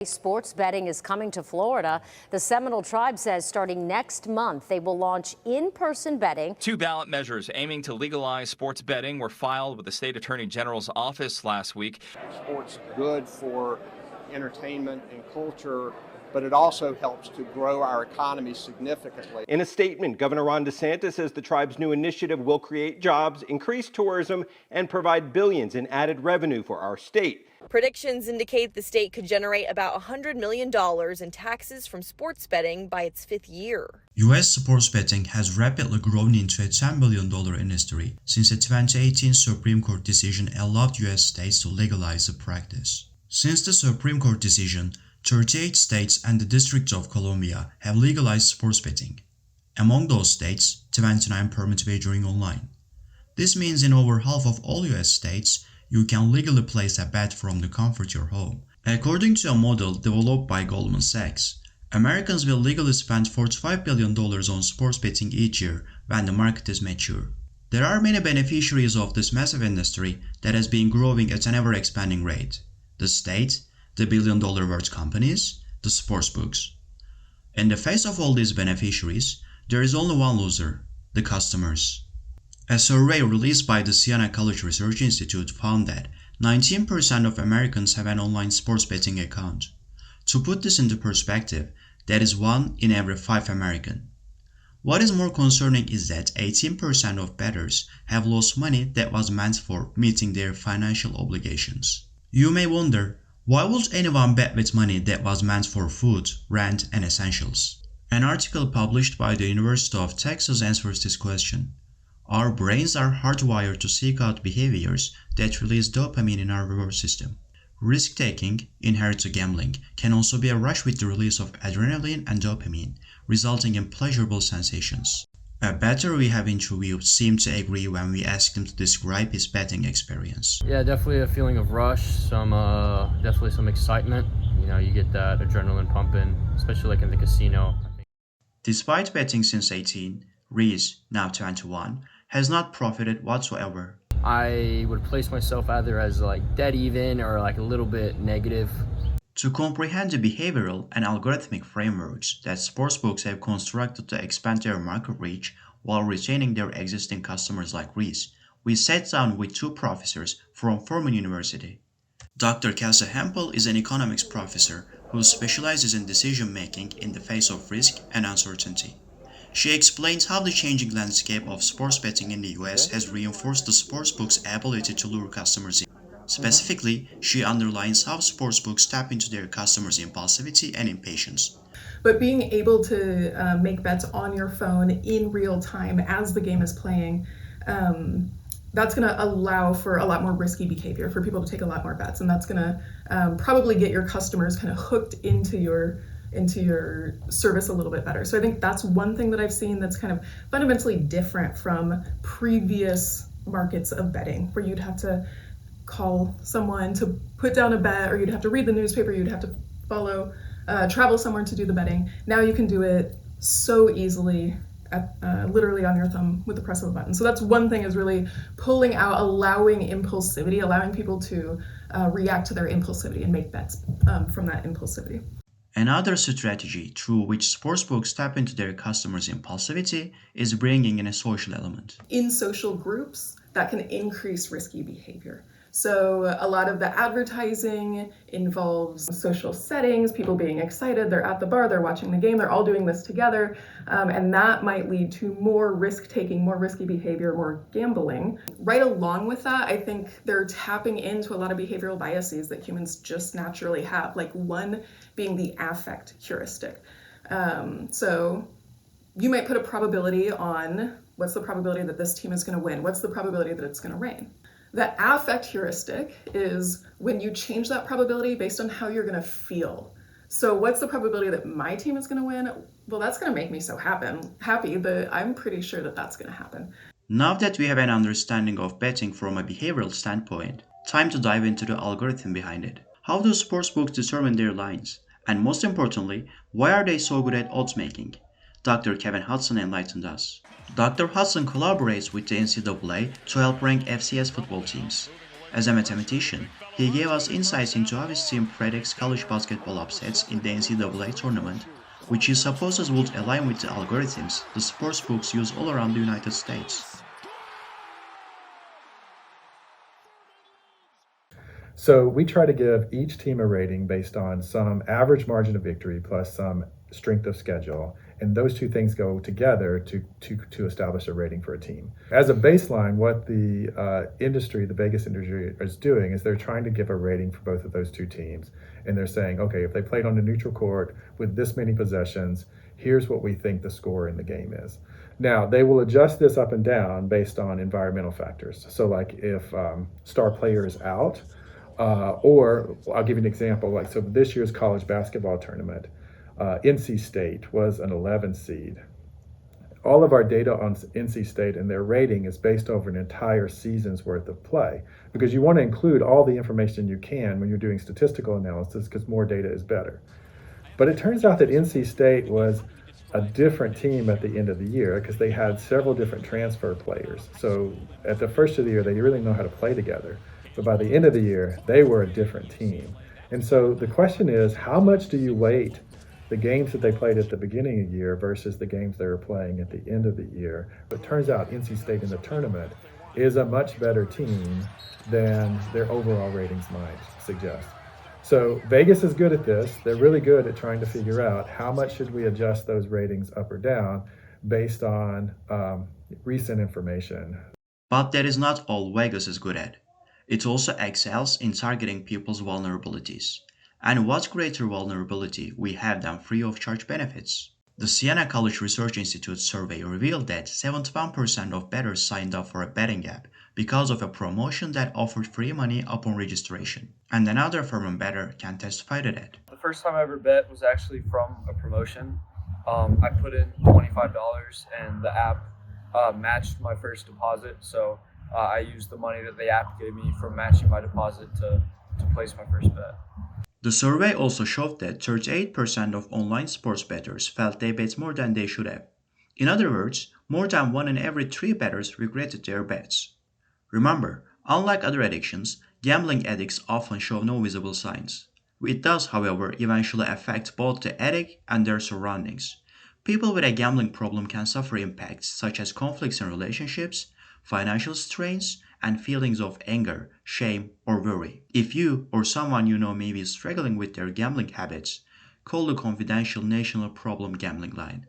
Sports betting is coming to Florida. The Seminole Tribe says starting next month, they will launch in-person betting. 2 ballot measures aiming to legalize sports betting were filed with the state attorney general's office last week. Sports good for entertainment and culture, but it also helps to grow our economy significantly. In a statement, Governor Ron DeSantis says the tribe's new initiative will create jobs, increase tourism, and provide billions in added revenue for our state. Predictions indicate the state could generate about $100 million in taxes from sports betting by its 5th year. U.S. sports betting has rapidly grown into a $10 billion industry since a 2018 Supreme Court decision allowed U.S. states to legalize the practice. Since the Supreme Court decision, 38 states and the District of Columbia have legalized sports betting. Among those states, 29 permit wagering online. This means in over half of all U.S. states, you can legally place a bet from the comfort of your home. According to a model developed by Goldman Sachs, Americans will legally spend $45 billion on sports betting each year when the market is mature. There are many beneficiaries of this massive industry that has been growing at an ever-expanding rate. The state, the billion-dollar worth companies, the sportsbooks. In the face of all these beneficiaries, there is only one loser: the customers. A survey released by the Siena College Research Institute found that 19% of Americans have an online sports betting account. To put this into perspective, that is 1 in every 5 Americans. What is more concerning is that 18% of bettors have lost money that was meant for meeting their financial obligations. You may wonder, why would anyone bet with money that was meant for food, rent, and essentials? An article published by the University of Texas answers this question. Our brains are hardwired to seek out behaviors that release dopamine in our reward system. Risk-taking, inherent to gambling, can also be a rush with the release of adrenaline and dopamine, resulting in pleasurable sensations. A bettor we have interviewed seemed to agree when we asked him to describe his betting experience. Yeah, definitely a feeling of rush, definitely some excitement. You know, you get that adrenaline pumping, especially like in the casino. Despite betting since 18, Reese, now 21, has not profited whatsoever. I would place myself either as like dead even or like a little bit negative. To comprehend the behavioral and algorithmic frameworks that sportsbooks have constructed to expand their market reach while retaining their existing customers like Reese, we sat down with 2 professors from Furman University. Dr. Kelsey Hempel is an economics professor who specializes in decision-making in the face of risk and uncertainty. She explains how the changing landscape of sports betting in the US has reinforced the sportsbook's ability to lure customers in. Specifically, she underlines how sportsbooks tap into their customers' impulsivity and impatience. But being able to make bets on your phone in real time as the game is playing, that's going to allow for a lot more risky behavior, for people to take a lot more bets, and that's going to probably get your customers kind of hooked into your service a little bit better. So I think that's one thing that I've seen that's kind of fundamentally different from previous markets of betting, where you'd have to call someone to put down a bet, or you'd have to read the newspaper, you'd have to travel somewhere to do the betting. Now you can do it so easily, literally on your thumb with the press of a button. So that's one thing, is really pulling out, allowing impulsivity, allowing people to react to their impulsivity and make bets from that impulsivity. Another strategy through which sportsbooks tap into their customers' impulsivity is bringing in a social element. In social groups, that can increase risky behavior. So a lot of the advertising involves social settings, people being excited, they're at the bar, they're watching the game, they're all doing this together, and that might lead to more risk-taking, more risky behavior, more gambling. Right along with that, I think they're tapping into a lot of behavioral biases that humans just naturally have, like one being the affect heuristic. So you might put a probability on what's the probability that this team is going to win, what's the probability that it's going to rain. The affect heuristic is when you change that probability based on how you're going to feel. So what's the probability that my team is going to win? Well, that's going to make me so happy that I'm pretty sure that that's going to happen. Now that we have an understanding of betting from a behavioral standpoint, time to dive into the algorithm behind it. How do sportsbooks determine their lines? And most importantly, why are they so good at odds making? Dr. Kevin Hudson enlightened us. Dr. Hudson collaborates with the NCAA to help rank FCS football teams. As a mathematician, he gave us insights into how his team predicts college basketball upsets in the NCAA tournament, which he supposes would align with the algorithms the sportsbooks use all around the United States. So we try to give each team a rating based on some average margin of victory plus some strength of schedule, and those two things go together to establish a rating for a team. As a baseline, what the industry, the Vegas industry, is doing is they're trying to give a rating for both of those two teams, and they're saying, okay, if they played on a neutral court with this many possessions, here's what we think the score in the game is. Now, they will adjust this up and down based on environmental factors. So like if star player is out, or I'll give you an example, like so this year's college basketball tournament, NC State was an 11 seed. All of our data on NC State and their rating is based over an entire season's worth of play, because you want to include all the information you can when you're doing statistical analysis, because more data is better. But it turns out that NC State was a different team at the end of the year because they had several different transfer players. So at the first of the year, they really know how to play together. But by the end of the year, they were a different team. And so the question is, how much do you weight the games that they played at the beginning of the year versus the games they were playing at the end of the year? But it turns out NC State in the tournament is a much better team than their overall ratings might suggest. So Vegas is good at this. They're really good at trying to figure out how much should we adjust those ratings up or down based on recent information. But that is not all Vegas is good at. It also excels in targeting people's vulnerabilities. And what greater vulnerability we have than free of charge benefits? The Siena College Research Institute survey revealed that 71% of bettors signed up for a betting app because of a promotion that offered free money upon registration. And another firm bettor can testify to that. The first time I ever bet was actually from a promotion. I put in $25 and the app matched my first deposit, so I used the money that the app gave me from matching my deposit to place my first bet. The survey also showed that 38% of online sports bettors felt they bet more than they should have. In other words, more than 1 in every 3 bettors regretted their bets. Remember, unlike other addictions, gambling addicts often show no visible signs. It does, however, eventually affect both the addict and their surroundings. People with a gambling problem can suffer impacts such as conflicts in relationships, financial strains, and feelings of anger, shame, or worry. If you or someone you know may be struggling with their gambling habits, call the confidential National Problem Gambling Line.